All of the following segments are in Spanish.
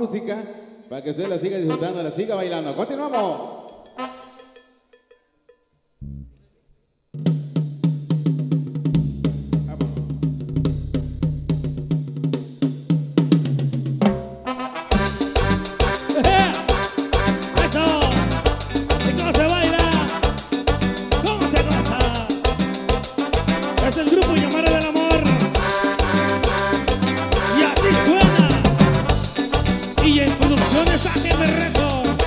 música para que usted la siga disfrutando, la siga bailando. ¡Continuamos! Es el grupo Llamada del Amor. Y así suena. Y en producciones AGM Record.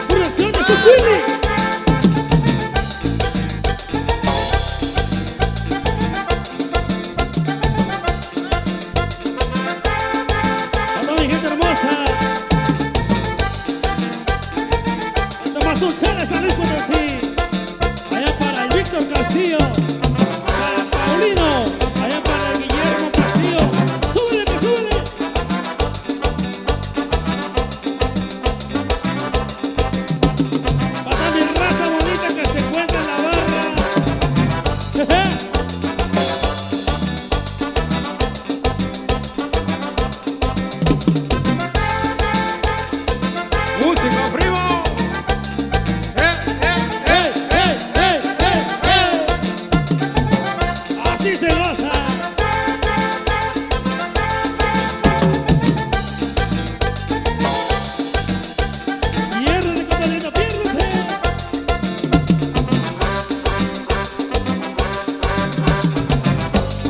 Producciones Zucchini. A toda mi gente hermosa. Mazunchales, San Luis Potosí, allá para el Víctor Castillo, para Paulino, allá para el Guillermo Castillo. ¡Súbele, que súbele! Para mi raza bonita que se encuentra en la barra. ¡Música, primo! Así se goza. Piérdete, Catalina, piérdete.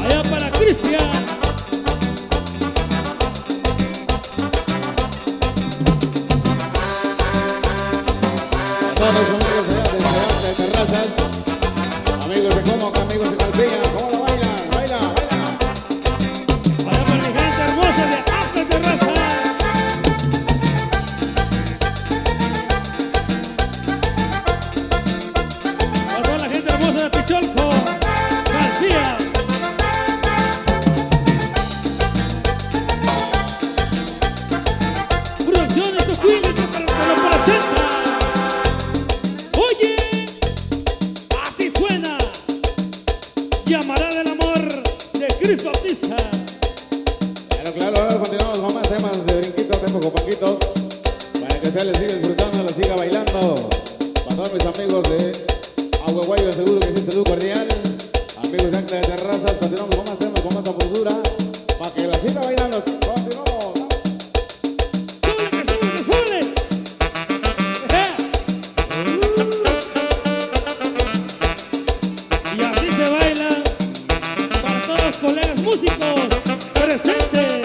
Allá para Cristian. A todos los amigos de Terrazas, amigos de Comoca, amigos de Calpilla, ¿cómo lo bailan? ¡Baila, baila! Allá para mi gente hermosa de Hasta Terraza. A toda la gente hermosa de Picholco, García. Producciones Zucchini que lo presenta. Oye, así suena. Llamará del Amor de Cris Bautista. Bueno, claro, ahora continuamos con más temas de brinquitos, temas con paquitos, para que usted le siga disfrutando, la siga bailando. Para todos mis amigos de Aguaguayo, seguro que sí, salud cordial. Amigos de Acta de Terrazas, continuamos con más temas, con más sabrosura, para que la siga bailando. Continuamos, ¿no? ¡Súbele, que súbele, que súbele! Y así se baila para todos los colegas músicos presentes.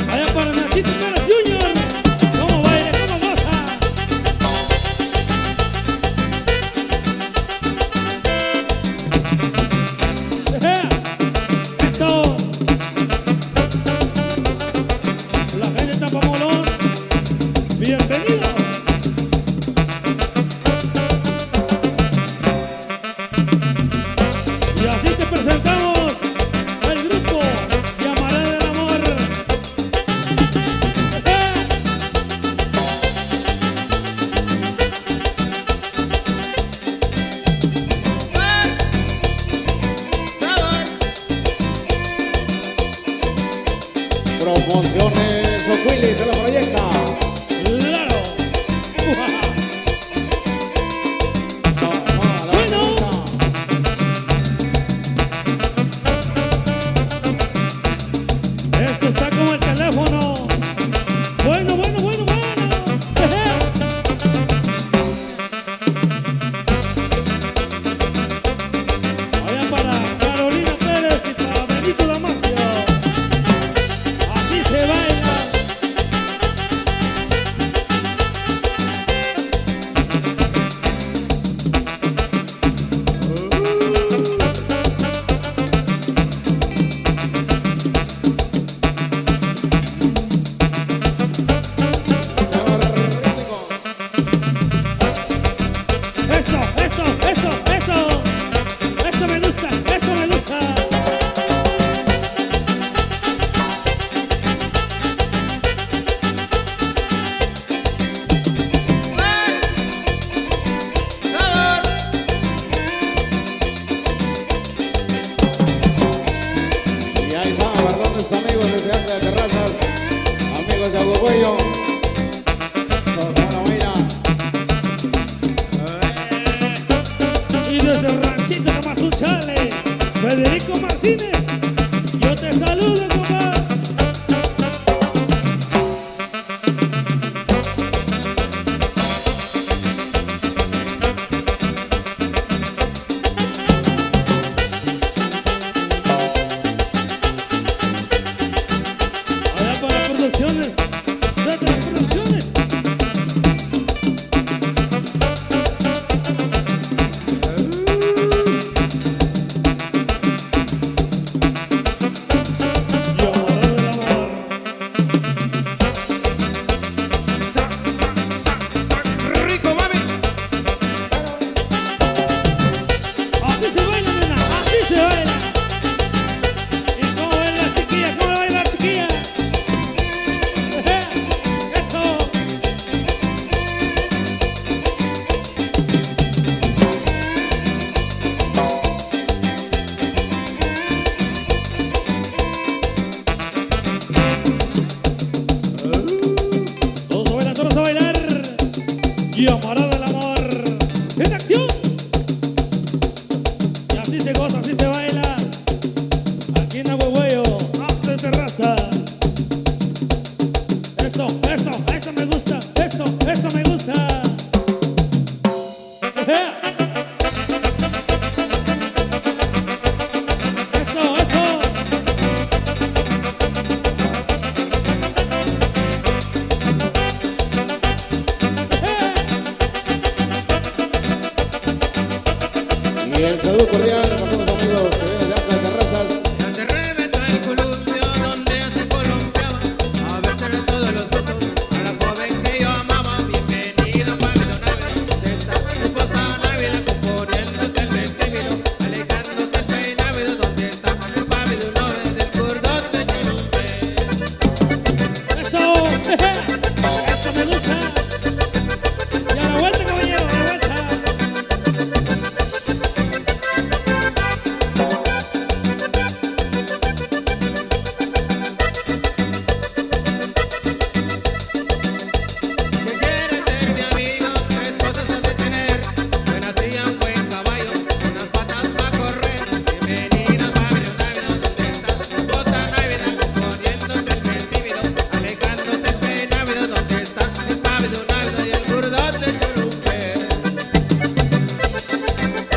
Allá para Nachito Pérez Jr. ¿Cómo baila? ¿Cómo goza? ¡Eso! La gente está Pamolón. ¡Bienvenido! Y así te presentamos el grupo Llamará del Amor. Promociones Ocuili, te lo proyecta. ¡Claro! Bueno. Esto está como el teléfono. Bueno, bueno, bueno, bueno. Allá para Carolina Pérez y para Benito Damasio. Así se baila. Sunchale, Federico Martínez, yo te saludo, compadre. Allá para producciones, Zetas Producciones. Rico, mami. Así se baila, nena, así se baila. ¿Y cómo baila la chiquilla? ¿Cómo baila la chiquilla? Eso. Todos a bailar. Y amará del amor. En acción. Y así se goza, así se baila. Aquí en Ahuehueyo, After Terraza. Eso me gusta. Eso me gusta. Eso. Y el saludo cordial a todos los amigos que vienen de Atlas Terrazas. Ya se reventó el columpio donde se columpiaba. A verse de todos los gustos. A la joven que yo amaba. Bienvenida para mi don Ávila. De esta esposa Ávila. Componiéndose el vestíbulo. Alejándose el peinávido. Donde está el pávido novio del cordón de Cholumpe. Eso me gusta. Y a la vuelta, caballero, a la vuelta. Que quiere ser mi amigo, tres cosas has de tener. Buena silla, un buen caballo, unas patas para correr. Bienvenida para mi don Ávila, donde está tu esposa Návila. Componiéndose el vestíbulo, alejándose el peinávido. Donde está el pávido Návila y el cordón de Cholumpe.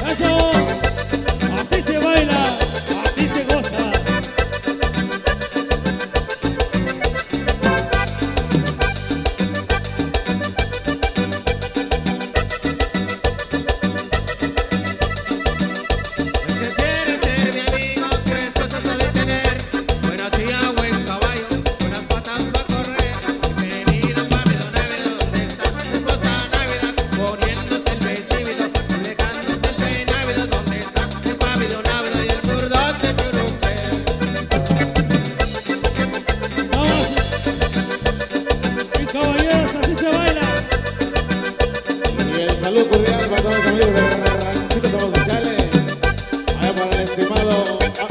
Eso. Así se baila, así se goza. El que quiere ser mi amigo, tres cosas ha de tener. Buena silla, buen caballo, unas patas para correr. Bienvenida para mi don Ávila, donde está tu esposa Návila. Componiéndose el vestíbulo, alejándose el peinávido. Donde está el pávido Návila y el cordón de Cholumpe. Vamos. Y caballeros, así se baila. Y el saludo cordial para todos los amigos de Ranchito Somos Sociales. Allá para el estimado. Ya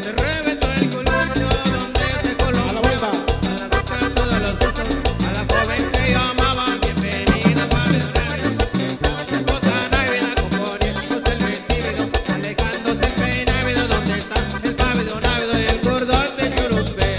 se reventó el columpio donde se A la columpiaba. vuelta. A la boca de todos los gustos, a la joven que yo amaba. Bienvenida para mi don Ávila, donde está tu esposa Návila. Componiéndose el vestíbulo, alejándose el peinávido. Donde está el pávido Návila y el cordón de Cholumpe.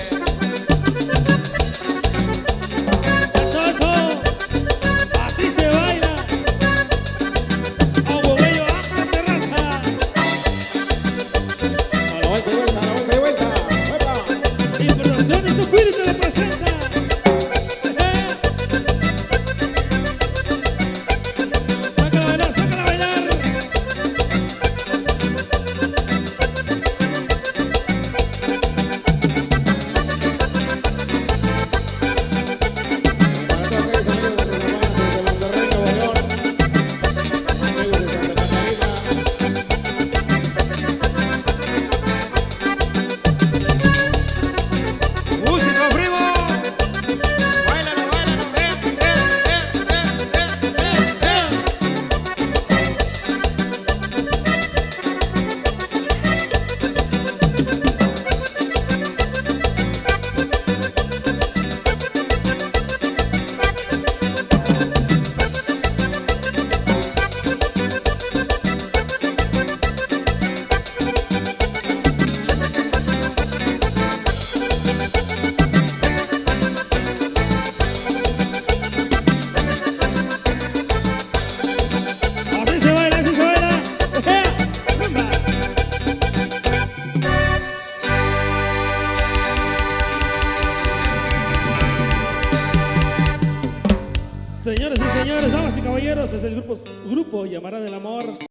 amigos, es el grupo Llamada del Amor.